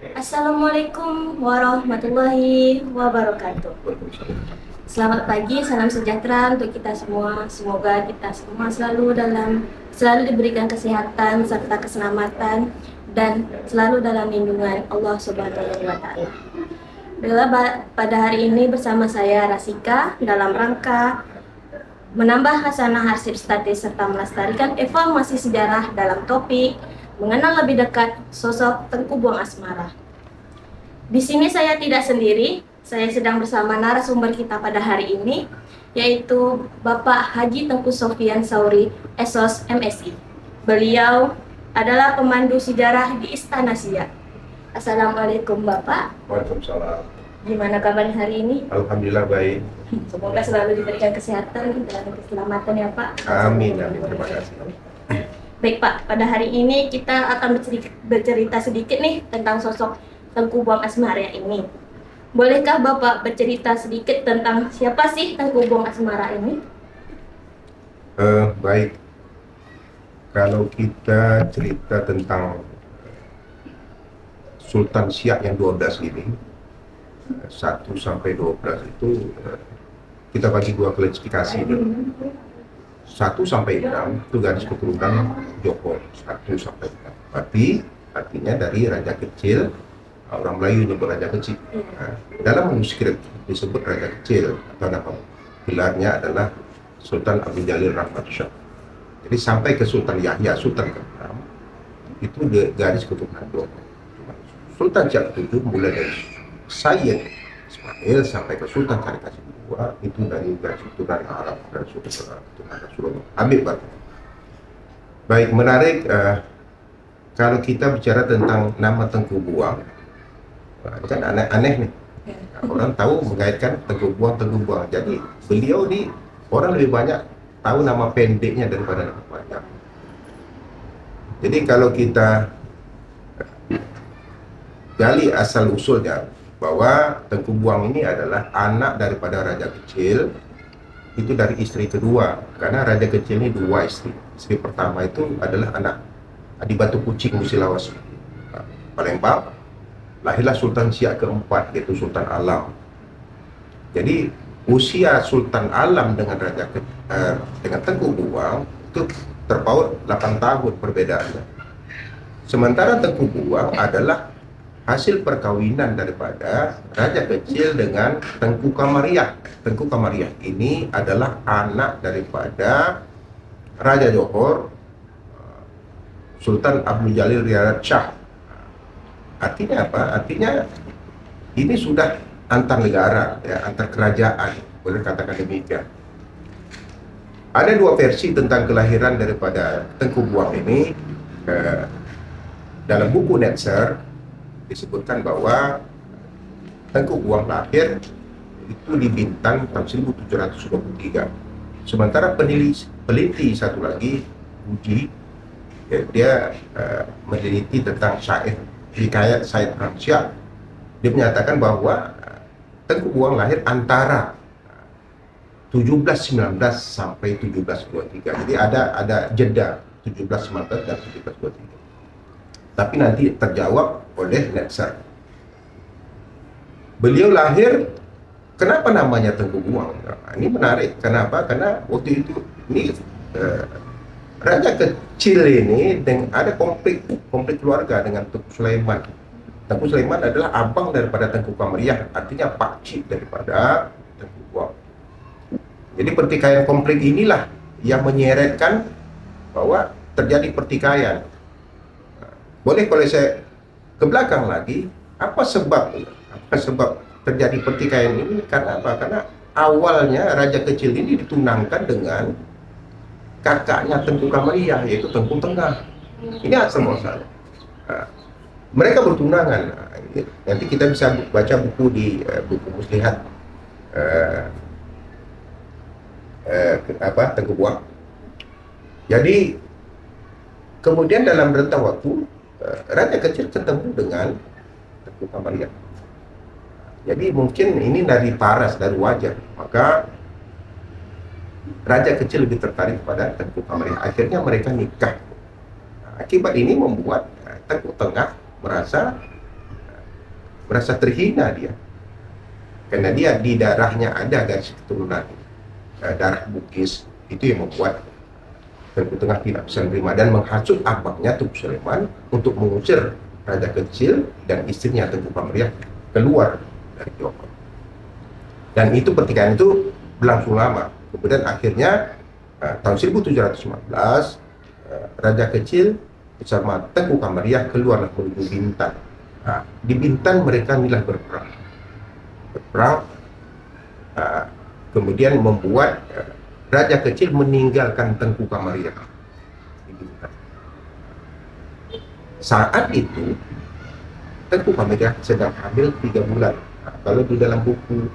Assalamualaikum warahmatullahi wabarakatuh. Selamat pagi, salam sejahtera untuk kita semua. Semoga kita semua selalu diberikan kesehatan serta keselamatan dan selalu dalam lindungan Allah Subhanahu wa taala. Pada hari ini bersama saya Rasika dalam rangka menambah hasanah arsip statis serta melestarikan informasi sejarah dalam topik mengenal lebih dekat sosok Tengku Buang Asmara. Di sini saya tidak sendiri, saya sedang bersama narasumber kita pada hari ini, yaitu Bapak Haji Tengku Sofyan Sauri, Esos MSI. Beliau adalah pemandu sejarah di Istana Siak. Assalamualaikum Bapak. Waalaikumsalam. Gimana kabarnya hari ini? Alhamdulillah baik. Semoga selalu diberikan kesehatan dan keselamatan ya Pak. Amin, amin. Terima kasih. Baik Pak, pada hari ini kita akan bercerita sedikit nih tentang sosok Tengku Buang Asmara ini. Bolehkah Bapak bercerita sedikit tentang siapa sih Tengku Buang Asmara ini? Baik. Kalau kita cerita tentang Sultan Siak yang 12 ini, 1 sampai 12 itu kita bagi dua klasifikasi dulu. 1 sampai 6 itu garis keturunan Johor, 1 sampai 6. Artinya dari raja kecil, orang Melayu nyebut raja kecil. Nah, dalam manuskrip disebut raja kecil atau nama gelarnya adalah Sultan Abdul Jalil Rahmat Shah. Jadi sampai ke Sultan Yahya, Sultan ke-6 itu garis keturunan Johor. Sultan Siak ke-7 mulai dari Sayyid Ismail sampai ke Sultan Syarif II itu dari garis keturunan Arab dan keturunan Rasulullah. Ambil Pak. Baik, menarik kalau kita bicara tentang nama Tengku Buang, kan aneh-aneh nih. Orang tahu mengaitkan Tengku Buang. Jadi beliau ini orang lebih banyak tahu nama pendeknya daripada nama panjang. Jadi kalau kita gali asal usulnya bahwa Tengku Buang ini adalah anak daripada raja kecil, itu dari istri kedua, karena raja kecil ini 2 istri. Istri pertama itu adalah anak di Batu Kucing Musilawas Palembang. Lahirlah Sultan Siak ke-4 yaitu Sultan Alam. Jadi usia Sultan Alam dengan dengan Tengku Buang itu terpaut 8 tahun perbedaannya. Sementara Tengku Buang adalah hasil perkawinan daripada raja kecil dengan Tengku Kamariah. Tengku Kamariah ini adalah anak daripada Raja Johor, Sultan Abdul Jalil Riayat Shah. Artinya apa? Artinya ini sudah antar negara, ya, antar kerajaan, boleh katakan demikian. Ada 2 versi tentang kelahiran daripada Tengku Buang ini. Dalam buku Netzer disebutkan bahwa Tengku Buang lahir itu di Bintan tahun 1723. Sementara peneliti satu lagi, Uji, ya, dia meneliti tentang syair Hikayat Said Ramsyah. Dia menyatakan bahwa Tengku Buang lahir antara 1719 sampai 1723. Jadi ada jeda 1719 dan 1723. Tapi nanti terjawab oleh Netzer. Beliau lahir, kenapa namanya Tengku Buang? Nah, ini menarik. Kenapa? Karena waktu itu ini raja kecil ini ada konflik keluarga dengan Tengku Sulaiman. Tengku Sulaiman adalah abang daripada Tengku Kamariah, artinya pakcik daripada Tengku Buang. Jadi pertikaian konflik inilah yang menyeretkan bahwa terjadi pertikaian. Boleh kalau saya ke belakang lagi, apa sebab terjadi pertikaian ini? Karena apa? Karena awalnya raja kecil ini ditunangkan dengan kakaknya Tengku Kamariah, yaitu Tengku Tengah. Ini asal muasalnya. Mereka bertunangan. Nanti kita bisa baca buku di buku Muslihat Tengku Buang. Jadi kemudian dalam rentang waktu raja kecil ketemu dengan Tengku Kamariah. Jadi mungkin ini dari paras, dari wajah, maka raja kecil lebih tertarik pada Tengku Kamariah. Akhirnya mereka nikah. Akibat ini membuat Tengku Tengah merasa merasa terhina dia, karena dia di darahnya ada garis keturunan darah Bugis, itu yang membuat Tengku Tengah tidak bisa menerima dan menghasut abangnya Tengku Sulaiman untuk mengusir raja kecil dan istrinya Tengku Kamariah keluar dari Johor. Dan itu pertikaian itu berlangsung lama. Kemudian akhirnya tahun 1715 raja kecil bersama Tengku Kamariah keluarlah menuju Bintan. Di Bintan mereka inilah berperang, kemudian membuat raja kecil meninggalkan Tengku Kamariah di Bintan. Saat itu Tengku Kamariah sedang hamil 3 bulan. Kalau di dalam buku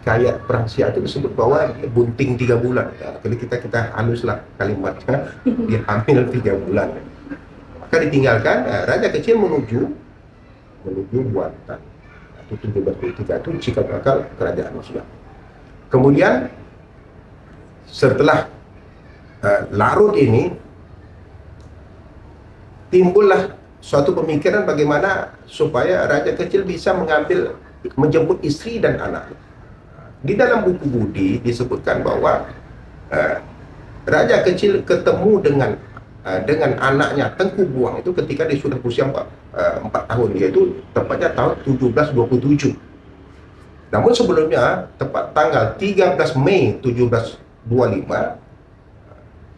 kayak perang Siap itu disebut bahwa dia bunting 3 bulan. Kalau kita haluslah kalimatnya, dia hamil 3 bulan. Maka ditinggalkan, raja kecil menuju Buantan. Itu 1723 itu cikal bakal kerajaan Siap. Kemudian setelah larut ini timbullah suatu pemikiran bagaimana supaya raja kecil bisa menjemput istri dan anak. Di dalam buku Budi disebutkan bahwa raja kecil ketemu dengan anaknya Tengku Buang itu ketika dia sudah berusia 4 tahun, yaitu tepatnya tahun 1727. Namun sebelumnya, tepat tanggal 13 Mei 1725,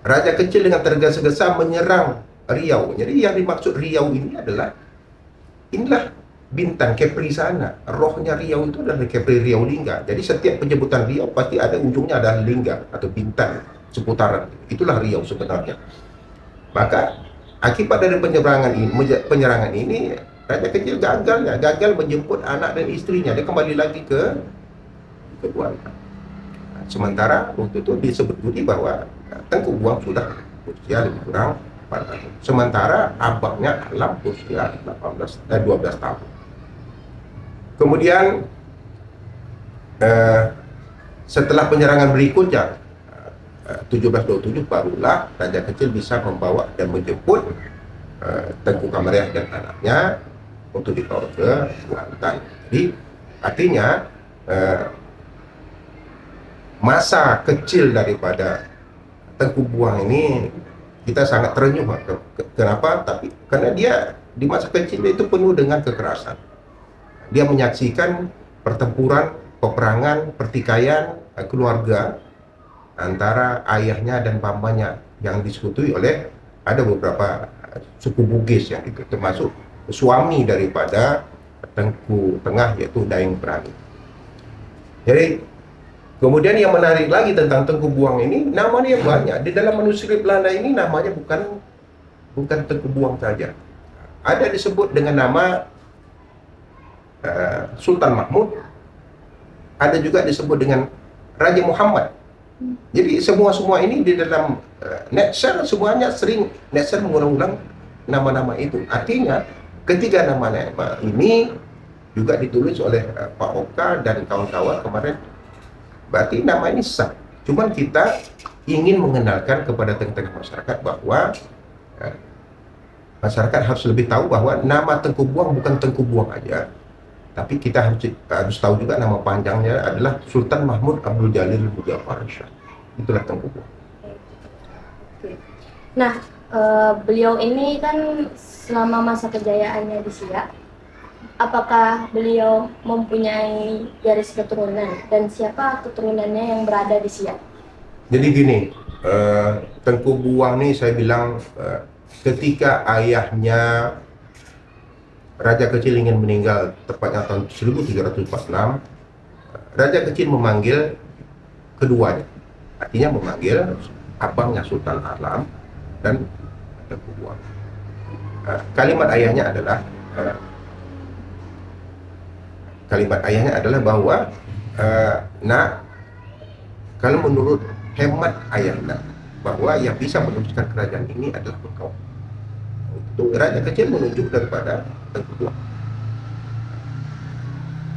raja kecil dengan tergesa-gesa menyerang Riau. Jadi yang dimaksud Riau ini adalah inilah Bintan, Kepri sana. Rohnya Riau itu adalah Kepri Riau Lingga. Jadi setiap penyebutan Riau pasti ada ujungnya adalah Lingga atau Bintan, seputaran. Itulah Riau sebenarnya. Maka akibat dari penyerangan ini raja kecil gagal menjemput anak dan istrinya. Dia kembali lagi ke Buantan. Sementara waktu itu disebut Budi bahwa Tengku Buang sudah usia lebih kurang 4 tahun. Sementara abangnya Alam usia 12 tahun. Kemudian setelah penyerangan berikutnya 1727 barulah raja kecil bisa membawa dan menjemput Tengku Kamariah dan anaknya untuk dibawa ke Buantan. Jadi artinya masa kecil daripada Tengku Buang ini kita sangat terenyuh. Kenapa? Karena dia di masa kecil itu penuh dengan kekerasan. Dia menyaksikan pertempuran, peperangan, pertikaian keluarga antara ayahnya dan pamannya yang disekutuai oleh ada beberapa suku Bugis yang itu, termasuk suami daripada Tengku Tengah yaitu Daeng Perani. Jadi kemudian yang menarik lagi tentang Tengku Buang ini, namanya banyak. Di dalam manuskrip Belanda ini namanya bukan Tengku Buang saja. Ada disebut dengan nama Sultan Mahmud, ada juga disebut dengan Raja Muhammad. Jadi semua ini di dalam Netzer semuanya sering Netzer mengulang-ulang nama-nama itu. Artinya ketiga nama-nama ini juga ditulis oleh Pak Oka dan kawan-kawan kemarin. Berarti nama ini sah. Cuman kita ingin mengenalkan kepada tengah-tengah masyarakat bahwa masyarakat harus lebih tahu bahwa nama Tengku Buang bukan Tengku Buang aja, tapi kita harus tahu juga nama panjangnya adalah Sultan Mahmud Abdul Jalil Muzaffar Shah. Itulah Tengku Buang. Nah, beliau ini kan selama masa kejayaannya di Siak, apakah beliau mempunyai garis keturunan dan siapa keturunannya yang berada di Siak? Jadi gini, Tengku Buang ini saya bilang ketika ayahnya Raja Kecil ingin meninggal tepatnya tahun 1346, Raja Kecil memanggil keduanya, artinya memanggil abangnya Sultan Alam dan Tengku Buang. Kalimat ayahnya adalah bahwa nak, kalau menurut hemat ayahnya bahwa yang bisa meneruskan kerajaan ini adalah engkau. Itu Raja Kecil menunjuk daripada Tengku Buang.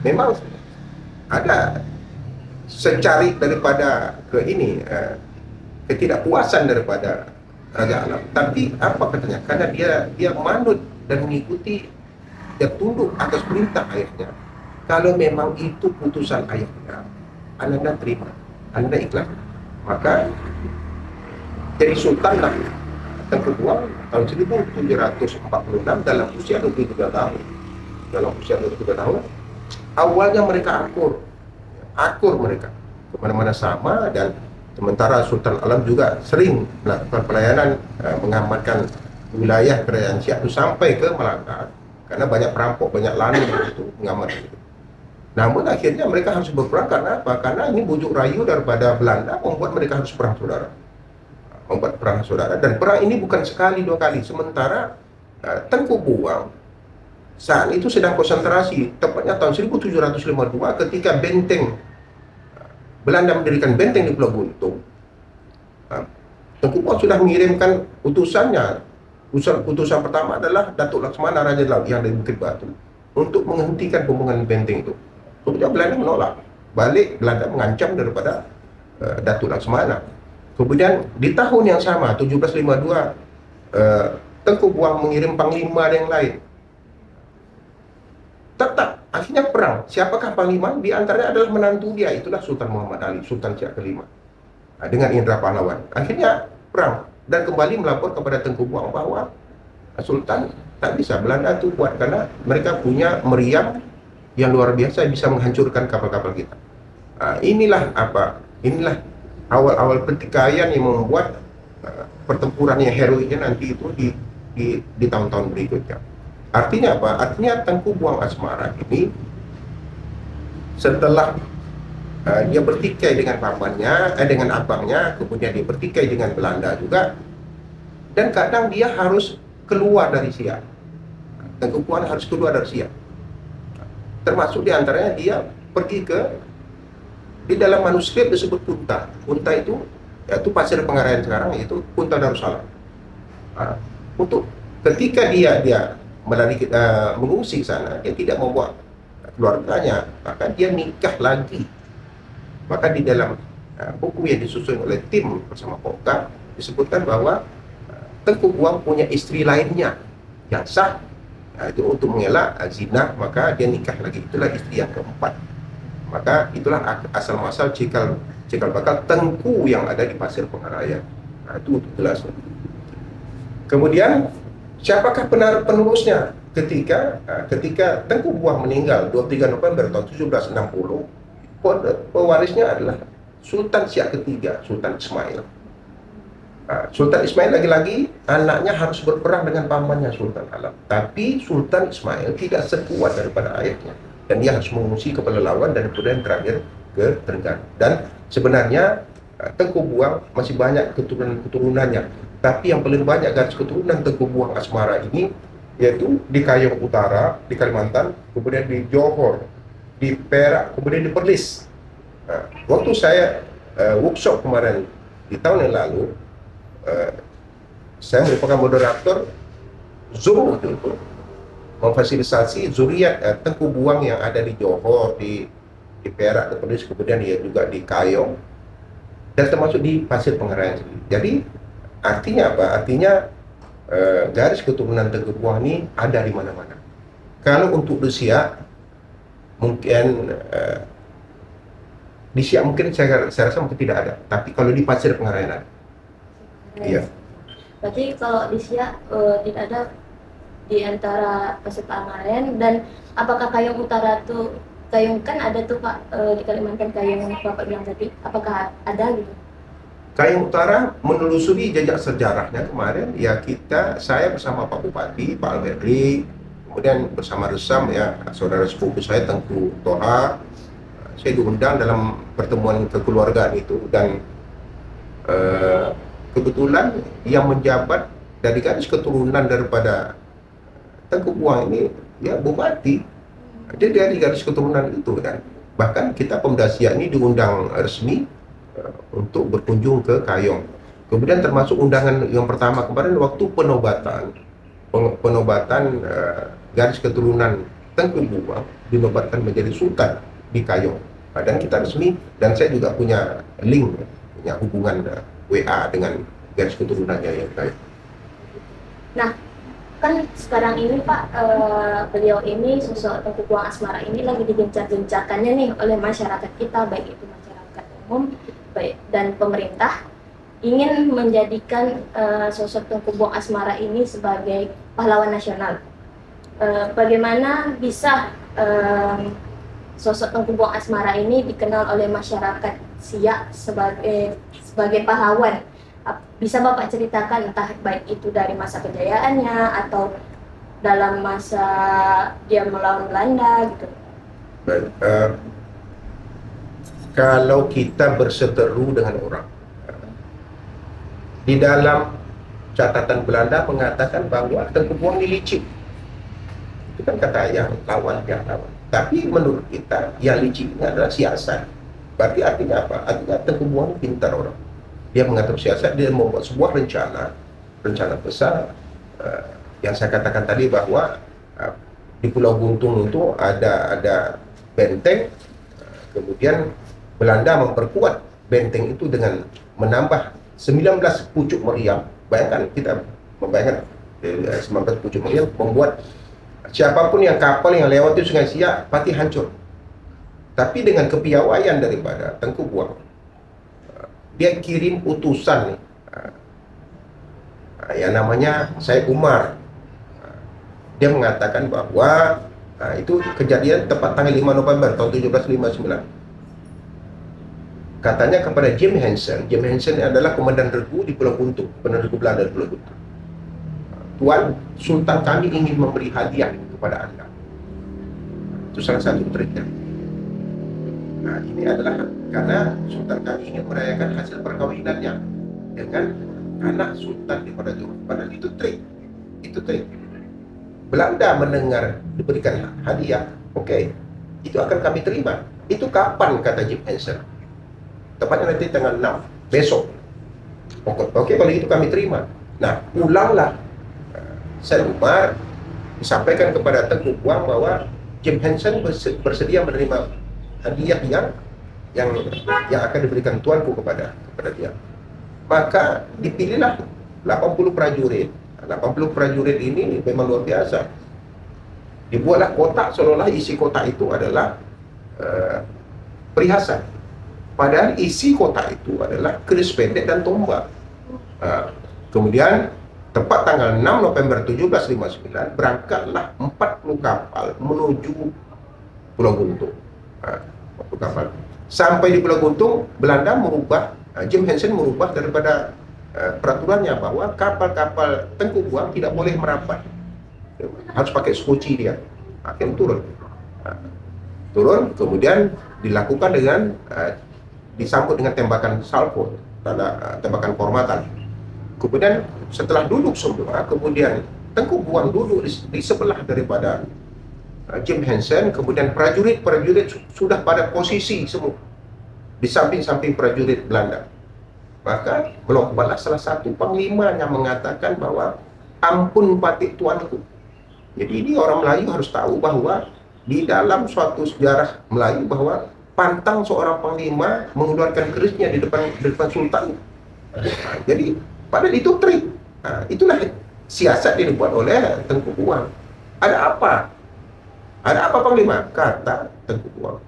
Memang ada secari daripada ketidakpuasan daripada Raja Alam. Tapi apa katanya? Karena dia manut dan mengikuti dia tunduk atas perintah ayahnya. Kalau memang itu putusan ayahnya, Anda terima, Anda ikhlas, maka jadi sultan lah Tengku Buang tahun 1746 dalam usia 23 tahun. Dalam usia 23 tahun, awalnya mereka akur mereka kemana-mana sama, dan sementara Sultan Alam juga sering melakukan pelayanan mengamankan wilayah kerajaan Siak itu sampai ke Melaka, karena banyak perampok, banyak lani itu mengamankan itu. Namun akhirnya mereka harus berperang karena apa? Karena ini bujuk rayu daripada Belanda membuat mereka harus perang saudara. Membuat perang saudara, dan perang ini bukan sekali dua kali. Sementara Tengku Buang saat itu sedang konsentrasi, tepatnya tahun 1752 ketika benteng Belanda mendirikan benteng di Pulau Buntung. Tengku Buang sudah mengirimkan utusannya. Utusan pertama adalah Datuk Laksmana Raja Laut yang dari Bukit Batu untuk menghentikan pembangunan benteng itu. Kemudian Belanda menolak. Balik Belanda mengancam daripada Datuk Laksmana. Kemudian di tahun yang sama 1752 Tengku Buang mengirim panglima yang lain. Tetap akhirnya perang. Siapakah panglima? Di antaranya adalah menantu dia, itulah Sultan Muhammad Ali, Sultan Siak kelima, dengan Indra Pahlawan. Akhirnya perang dan kembali melapor kepada Tengku Buang bahwa Sultan tak bisa, Belanda itu buat, karena mereka punya meriam yang luar biasa, bisa menghancurkan kapal-kapal kita. Inilah inilah awal-awal pertikaian yang membuat pertempuran yang heroiknya nanti itu di tahun-tahun berikutnya. Artinya apa? Artinya Tengku Buang Asmara ini setelah dia bertikai dengan pamannya, dengan abangnya, kemudian dia bertikai dengan Belanda juga, dan kadang dia harus keluar dari Siak. Tengku Buang harus keluar dari Siak. Termasuk diantaranya dia pergi ke, di dalam manuskrip disebut Punta. Punta itu yaitu Pasir Pengarayan sekarang, yaitu Punta Darussalam. Untuk ketika dia mengungsi ke sana, dia tidak membawa keluarganya, maka dia nikah lagi. Maka di dalam buku yang disusun oleh tim bersama Pokak disebutkan bahwa Tengku Buang punya istri lainnya yang sah, itu untuk mengelak zina, maka dia nikah lagi. Itulah istri yang keempat. Maka itulah asal muasal cikal bakal Tengku yang ada di Pasir Pengarayan. Itu jelas. Kemudian siapakah penerusnya? Ketika Tengku Buang meninggal 23 November tahun 1760, pewarisnya adalah Sultan Siak ketiga, Sultan Ismail. Sultan Ismail lagi-lagi anaknya harus berperang dengan pamannya Sultan Alam. Tapi Sultan Ismail tidak sekuat daripada ayahnya, dan dia harus mengungsi ke Pelalawan dan kemudian terakhir ke Terengganu. Dan sebenarnya Tengku Buang masih banyak keturunan-keturunannya, tapi yang paling banyak garis keturunan Tengku Buang Asmara ini yaitu di Kayong Utara, di Kalimantan, kemudian di Johor, di Perak, kemudian di Perlis. Waktu saya workshop kemarin di tahun yang lalu, saya merupakan moderator Zoom waktu itu, memfasilitasi zuriat Tengku Buang yang ada di Johor, di Perak, di Perlis, kemudian dia juga di Kayong, dan termasuk di Pasir Pengarayan sendiri. Jadi artinya apa? Artinya garis keturunan Tengku Buang ini ada di mana-mana. Kalau untuk di Siak mungkin di Siak mungkin saya rasa mungkin tidak ada, tapi kalau di Pasir Pengarayan ada. Iya. Berarti kalau di Siak tidak ada di antara Pasir Pengarayan. Dan apakah Kayong Utara tuh, Kayong kan ada tuh Pak, di Kalimantan Kayong Bapak bilang tadi, apakah ada gitu? Kayong Utara menelusuri jejak sejarahnya kemarin ya, saya bersama Pak Bupati, Pak Alberti, kemudian bersama Resam ya, saudara sepupu saya Tengku Toha, saya diundang dalam pertemuan kekeluargaan itu, dan kebetulan yang menjabat dari garis keturunan daripada Tengku Buang ini ya Bupati, dia dari garis keturunan itu, dan bahkan kita Pemda Siak ini diundang resmi untuk berkunjung ke Kayong. Kemudian termasuk undangan yang pertama kemarin waktu penobatan garis keturunan Tengku Buang dinobatkan menjadi sultan di Kayong. Dan kita resmi, dan saya juga punya link, punya hubungan WA dengan garis keturunannya yang Kayong. Nah, kan sekarang ini Pak, beliau ini sosok Tengku Buang Asmara ini lagi digencar-gencarkannya nih oleh masyarakat kita, baik itu masyarakat umum baik dan pemerintah, ingin menjadikan sosok Tengku Buang Asmara ini sebagai pahlawan nasional. Bagaimana bisa sosok Tengku Buang Asmara ini dikenal oleh masyarakat Siak sebagai pahlawan? Bisa Bapak ceritakan entah baik itu dari masa kejayaannya atau dalam masa dia melawan Belanda gitu. Baik, kalau kita berseteru dengan orang, di dalam catatan Belanda mengatakan bahwa Tengku Buang ini licik. Itu kan kata yang lawan. Tapi menurut kita yang liciknya adalah siasat. Berarti artinya apa? Artinya Tengku Buang pintar orang. Dia mengatur siasat, dia membuat sebuah rencana besar. Yang saya katakan tadi bahwa di Pulau Guntung itu ada benteng, kemudian Belanda memperkuat benteng itu dengan menambah 19 pucuk meriam. Bayangkan, kita membayangkan 19 pucuk meriam membuat siapapun yang kapal yang lewat di Sungai Siak pasti hancur. Tapi dengan kepiawaian daripada Tengku Buang, dia kirim utusan nih, yang namanya Syed Umar. Dia mengatakan bahwa itu kejadian tepat tanggal 5 November tahun 1759. Katanya kepada Jim Henson. Jim Henson adalah komandan regu di Pulau Guntung, komandan regu Belanda di Pulau Guntung. Tuan, Sultan kami ingin memberi hadiah kepada Anda. Itu salah satu triknya. Nah, ini adalah karena Sultan kami ingin merayakan hasil perkawinannya dengan anak Sultan di pada itu. Padahal itu trik. Belanda mendengar diberikan hadiah, oke, itu akan kami terima. Itu kapan, kata Jim Henson? Tepatnya nanti tanggal 6, besok. Oke, kalau itu kami terima. Nah, ulanglah Syed Umar disampaikan kepada Tengku Buang bahwa Jim Henson bersedia menerima hadiah yang akan diberikan tuanku kepada dia. Maka dipilihlah 80 prajurit. 80 prajurit ini memang luar biasa. Dibuatlah kotak, seolah-olah isi kotak itu adalah perhiasan. Padahal isi kotak itu adalah keris pendek dan tombak. Kemudian tepat tanggal 6 November 1759 berangkatlah 40 kapal menuju Pulau Guntung. Kapal. Sampai di Pulau Guntung, Belanda merubah, Jim Henson merubah daripada peraturannya bahwa kapal-kapal Tengku Buang tidak boleh merapat, harus pakai skoci dia. Akhirnya turun, kemudian dilakukan dengan disambut dengan tembakan salvo, tembakan kehormatan. Kemudian setelah duduk semua, kemudian Tengku Buang duduk di sebelah daripada Jim Henson, kemudian prajurit sudah pada posisi semua di samping-samping prajurit Belanda. Maka melombatlah salah satu panglima yang mengatakan bahwa ampun patik tuanku. Jadi ini orang Melayu harus tahu bahwa di dalam suatu sejarah Melayu bahwa pantang seorang panglima mengeluarkan kerisnya di depan sultan. Jadi padahal itu trik. Itulah siasat yang dibuat oleh Tengku Buang. Ada apa panglima? Kata Tengku Buang.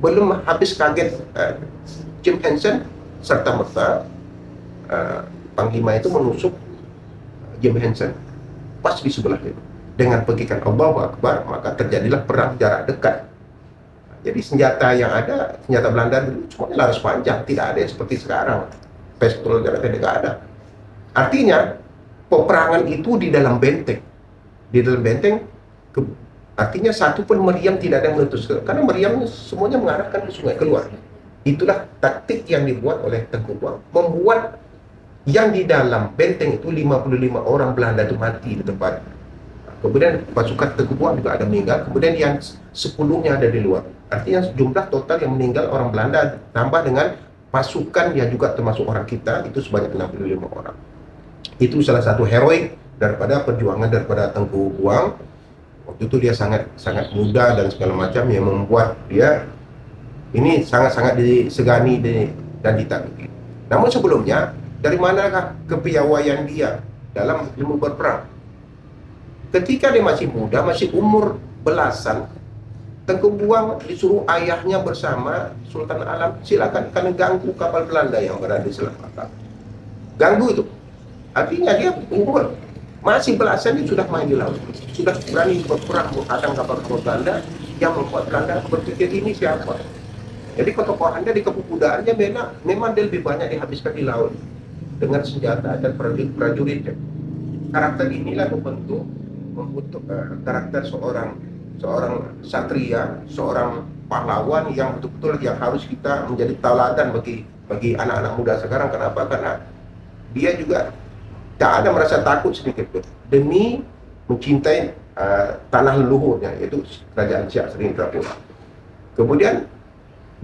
Belum habis kaget Jim Henson serta merta panglima itu menusuk Jim Henson pas di sebelah itu dengan pegikan Allahu Akbar, maka terjadilah perang jarak dekat. Jadi senjata yang ada, senjata Belanda dulu semuanya laras panjang, tidak ada yang seperti sekarang pistol jarak pendek, ada. Artinya peperangan itu di dalam benteng, artinya satu pun meriam tidak ada yang meletus, karena meriam semuanya mengarahkan ke sungai keluar. Itulah taktik yang dibuat oleh Tengku Buang, membuat yang di dalam benteng itu 55 orang Belanda itu mati di tempat. Kemudian pasukan Tengku Buang juga ada meninggal, kemudian yang 10-nya ada di luar. Artinya jumlah total yang meninggal orang Belanda tambah dengan pasukan yang juga termasuk orang kita itu sebanyak 65 orang. Itu salah satu heroik daripada perjuangan daripada Tengku Buang. Waktu itu dia sangat muda dan segala macam yang membuat dia ini sangat-sangat disegani dan ditakuti. Namun sebelumnya, dari manakah kepiawaian dia dalam ilmu berperang? Ketika dia masih muda, masih umur belasan, Tengku Buang disuruh ayahnya bersama Sultan Alam, silakan kalian ganggu kapal Belanda yang berada di Selat Malaka. Ganggu itu. Artinya dia umur masih belasan, dia sudah main di laut, sudah berani berperang menghadang kapal-kapal Belanda yang membuat Belanda berpikir ini siapa. Jadi ketokohannya di kepemudaannya memang dia lebih banyak dihabiskan di laut dengan senjata dan prajuritnya. Karakter inilah membentuk karakter seorang satria, seorang pahlawan yang betul-betul yang harus kita menjadi tauladan bagi anak-anak muda sekarang. Kenapa? Karena dia juga tak ada merasa takut sedikit pun demi mencintai tanah leluhurnya, yaitu Kerajaan Siak Serindrapura. Kemudian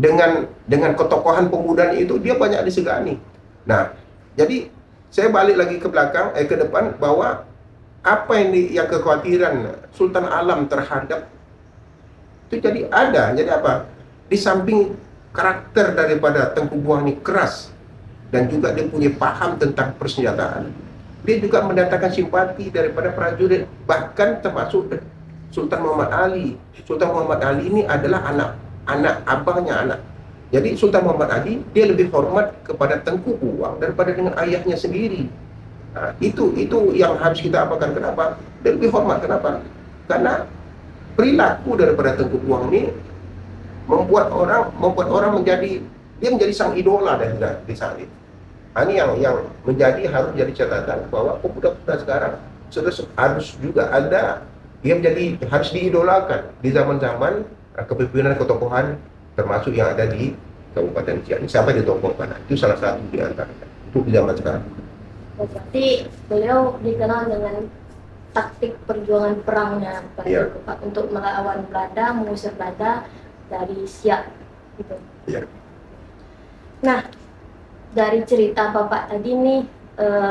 dengan ketokohan pemudanya itu dia banyak disegani. Nah, jadi saya balik lagi ke belakang, ke depan, bahwa apa yang kekhawatiran Sultan Alam terhadap itu jadi ada. Jadi apa? Di samping karakter daripada Tengku Buang ini keras dan juga dia punya paham tentang persenjataan, dia juga mendatangkan simpati daripada prajurit, bahkan termasuk Sultan Muhammad Ali. Sultan Muhammad Ali ini adalah anak abangnya. Jadi Sultan Muhammad Ali dia lebih hormat kepada Tengku Buang daripada dengan ayahnya sendiri. Nah, itu yang harus kita apakan. Kenapa? Dia lebih hormat. Kenapa? Karena perilaku daripada Tengku Buang ini membuat orang menjadi sang idola di saat itu. Ini yang harus menjadi catatan bahwa pemuda-pemuda sekarang harus juga ada dia harus diidolakan di zaman-zaman kepemimpinan ketokohan, termasuk yang ada di Kabupaten Siak sampai di Tongkongpana. Itu salah satu di antaranya untuk di zaman sekarang. Berarti beliau dikenal dengan taktik perjuangan perangnya Pak, untuk melawan Belanda, mengusir Belanda dari Siak gitu. Ya. Nah, dari cerita Bapak tadi nih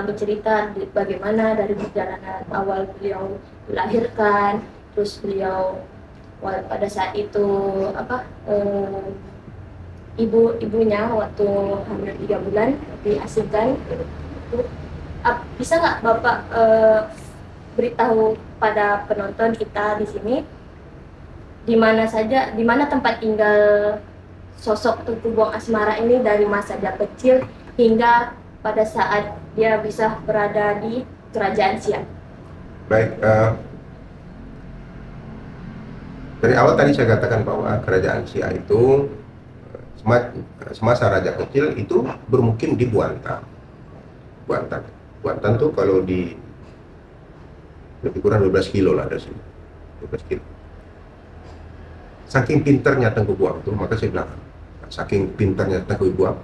bercerita bagaimana dari perjalanan awal beliau dilahirkan, terus beliau pada saat itu ibunya waktu hamil 3 bulan diasingkan. Bisa nggak Bapak beritahu pada penonton kita di sini di mana tempat tinggal sosok Tengku Buang Asmara ini dari masa dia kecil hingga pada saat dia bisa berada di Kerajaan Siak? Baik, dari awal tadi saya katakan bahwa Kerajaan Siak itu semasa raja kecil itu bermukim di Buantan. Buantan tuh kalau di lebih kurang 12 kilo lah dari sini, 12 kilo. Saking pinternya Tengku Buang tuh, maka saya bilang, saking pinternya Tengku Buang,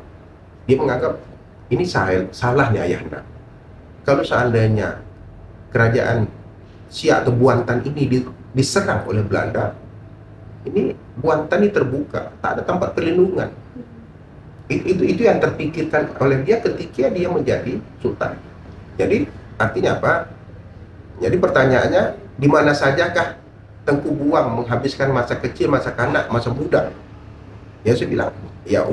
dia menganggap ini salahnya ayahnya. Kalau seandainya kerajaan Siak atau Buantan ini diserang oleh Belanda, ini Buantan ini terbuka, tak ada tempat perlindungan. Itu yang terpikirkan oleh dia ketika dia menjadi sultan. Jadi artinya apa? Jadi pertanyaannya, di mana sajakah Tengku Buang menghabiskan masa kecil, masa kanak, masa muda? Ya saya bilang, ya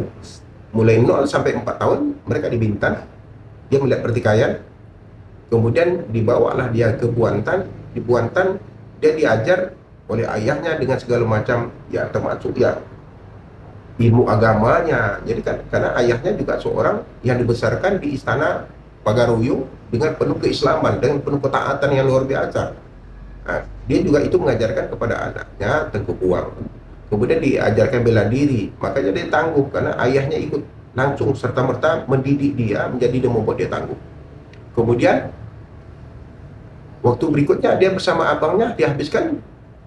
mulai 0 sampai 4 tahun mereka di Bintan, dia melihat pertikaian, kemudian dibawalah dia ke Buantan. Di Buantan dia diajar oleh ayahnya dengan segala macam, ya termasuk ya ilmu agamanya. Jadi karena ayahnya juga seorang yang dibesarkan di istana Pagaruyung dengan penuh keislaman, dengan penuh ketaatan yang luar biasa. Nah, dia juga itu mengajarkan kepada anaknya Tengku Buang. Kemudian diajarkan bela diri, makanya dia tangguh karena ayahnya ikut langsung serta-merta mendidik dia menjadi dan membuat dia tangguh. Kemudian waktu berikutnya dia bersama abangnya dihabiskan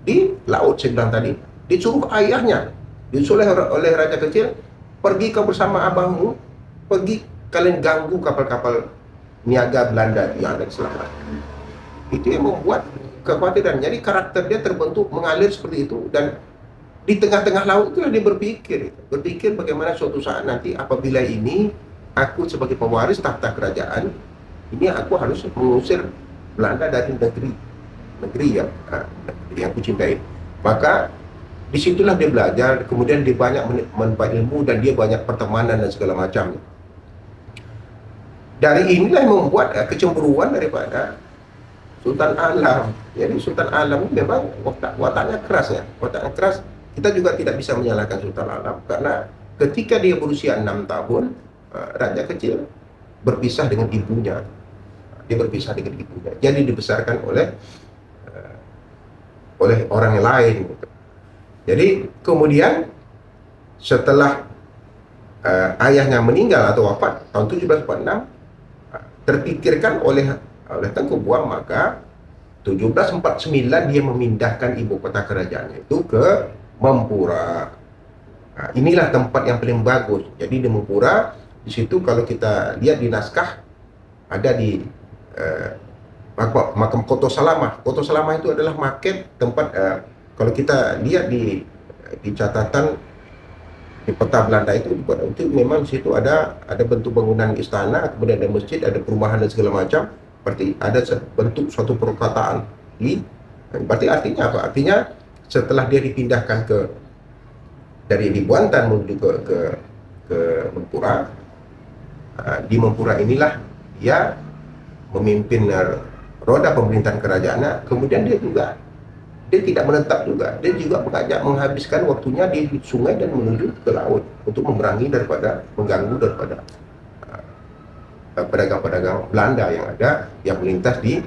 di laut, saya bilang tadi. Disuruh ayahnya, disuruh oleh raja kecil, pergi kau bersama abangmu, pergi kalian ganggu kapal-kapal niaga Belanda yang ada di selatan. Itu yang membuat kekhawatiran. Jadi karakter dia terbentuk mengalir seperti itu, dan di tengah-tengah laut itulah dia berpikir bagaimana suatu saat nanti apabila ini aku sebagai pewaris tahta kerajaan, ini aku harus mengusir Belanda dari negeri yang kucintai. Maka disitulah dia belajar, kemudian dia banyak menempa ilmu dan dia banyak pertemanan dan segala macam. Dari inilah yang membuat kecemburuan daripada Sultan Alam. Jadi Sultan Alam memang wataknya keras ya, wataknya keras. Kita juga tidak bisa menyalahkan Sultan Alam karena ketika dia berusia 6 tahun, raja kecil berpisah dengan ibunya. Dia berpisah dengan ibunya. Jadi dibesarkan oleh orang yang lain. Gitu. Jadi kemudian setelah ayahnya meninggal atau wafat tahun 1746, terpikirkan oleh Tengku Buang, maka 1749 dia memindahkan ibu kota kerajaannya itu ke Mempura. Nah, inilah tempat yang paling bagus. Jadi di Mempura, di situ kalau kita lihat di naskah ada di makam Koto Salamah. Koto Salamah itu adalah maket tempat kalau kita lihat di catatan di peta Belanda itu memang di situ ada bentuk bangunan istana, kemudian ada masjid, ada perumahan dan segala macam. Berarti ada bentuk suatu perkataan berarti artinya apa? Artinya setelah dia dipindahkan dari Buantan menuju ke Mempura, di Mempura inilah dia memimpin roda pemerintahan kerajaannya. Kemudian dia tidak menetap juga, dia juga menghabiskan waktunya di sungai dan menuju ke laut untuk mengganggu daripada pedagang-pedagang Belanda yang melintas di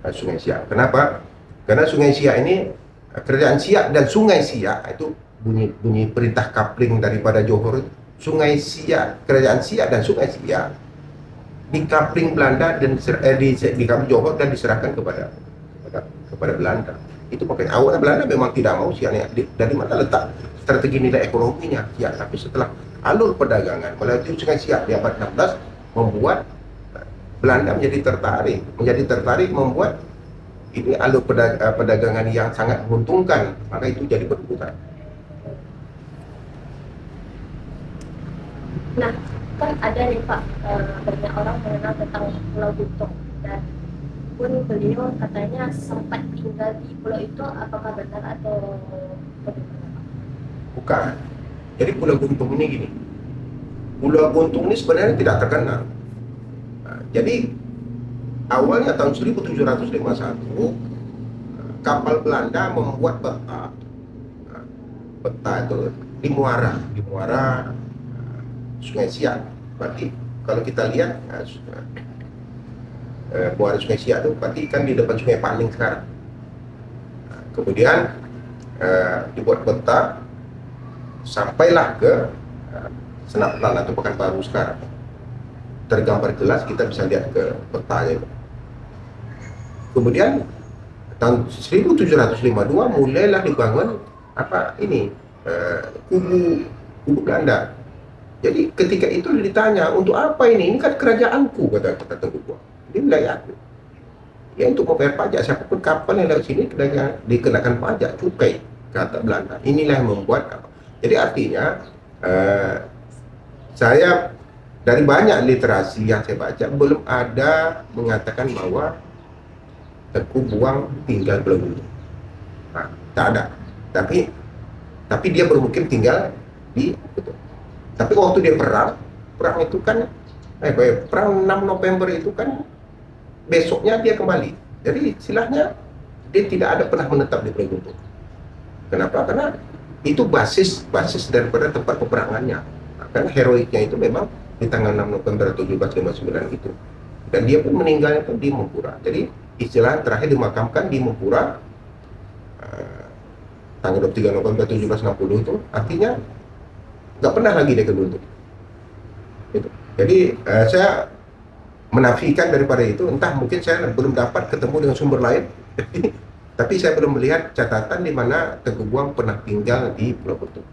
Sungai Siak. Kenapa? Karena Sungai Siak ini, kerajaan Siak dan Sungai Siak itu bunyi perintah kapling daripada Johor. Sungai Siak, kerajaan Siak dan Sungai Siak di kapling Belanda dan di kapling Johor dan diserahkan kepada Belanda. Itu makanya awalnya Belanda memang tidak mau Siak. Dari mana letak strategi nilai ekonominya Siak? Tapi setelah alur perdagangan melalui Sungai Siak di abad 16 membuat Belanda menjadi tertarik membuat ini alur perdagangan yang sangat menguntungkan, maka itu jadi berputar. Nah, kan ada nih Pak, banyak orang mengenal tentang Pulau Buton, dan pun beliau katanya sempat tinggal di pulau itu. Apakah benar atau bagaimana Pak? Bukan. Jadi Pulau Guntung ini gini. Pulau Guntung ini sebenarnya tidak terkenal. Nah, jadi awalnya tahun 1751 kapal Belanda membuat peta. Nah, peta itu di Muara Sungai Siak. Berarti kalau kita lihat Muara Sungai Siak itu berarti kan di depan Sungai Paning sekarang. Nah, kemudian dibuat peta sampailah ke Senak Pelan atau Pekanbaru sekarang. Tergambar jelas, kita bisa lihat ke petanya itu. Kemudian tahun 1752 mulailah dibangun kubu Belanda. Jadi ketika itu ditanya, untuk apa ini? Ini kan kerajaanku, kata Tengku Buang. Ini wilayahku. Ya untuk membayar pajak, siapapun kapal yang lewat sini dikenakan pajak, cukai, kata Belanda. Inilah yang membuat apa. Jadi artinya saya dari banyak literasi yang saya baca belum ada mengatakan bahwa Tengku Buang tinggal Pulau Guntung. Nah, tak ada. Tapi dia bermungkin tinggal di itu. Tapi waktu dia perang itu kan perang 6 November itu kan besoknya dia kembali. Jadi istilahnya dia tidak ada pernah menetap di Pulau Guntung. Kenapa? Karena itu basis daripada tempat peperangannya. Nah, karena heroiknya itu memang di tanggal 6 November 1759 itu. Dan dia pun meninggalnya pun di Mempura. Jadi istilah terakhir dimakamkan di Mempura tanggal 23 November 1760 itu, artinya nggak pernah lagi dia ke Guntung. Gitu. Jadi saya menafikan daripada itu, entah mungkin saya belum dapat ketemu dengan sumber lain. Tapi saya belum melihat catatan di mana Tengku Buang pernah tinggal di Pulau Guntung.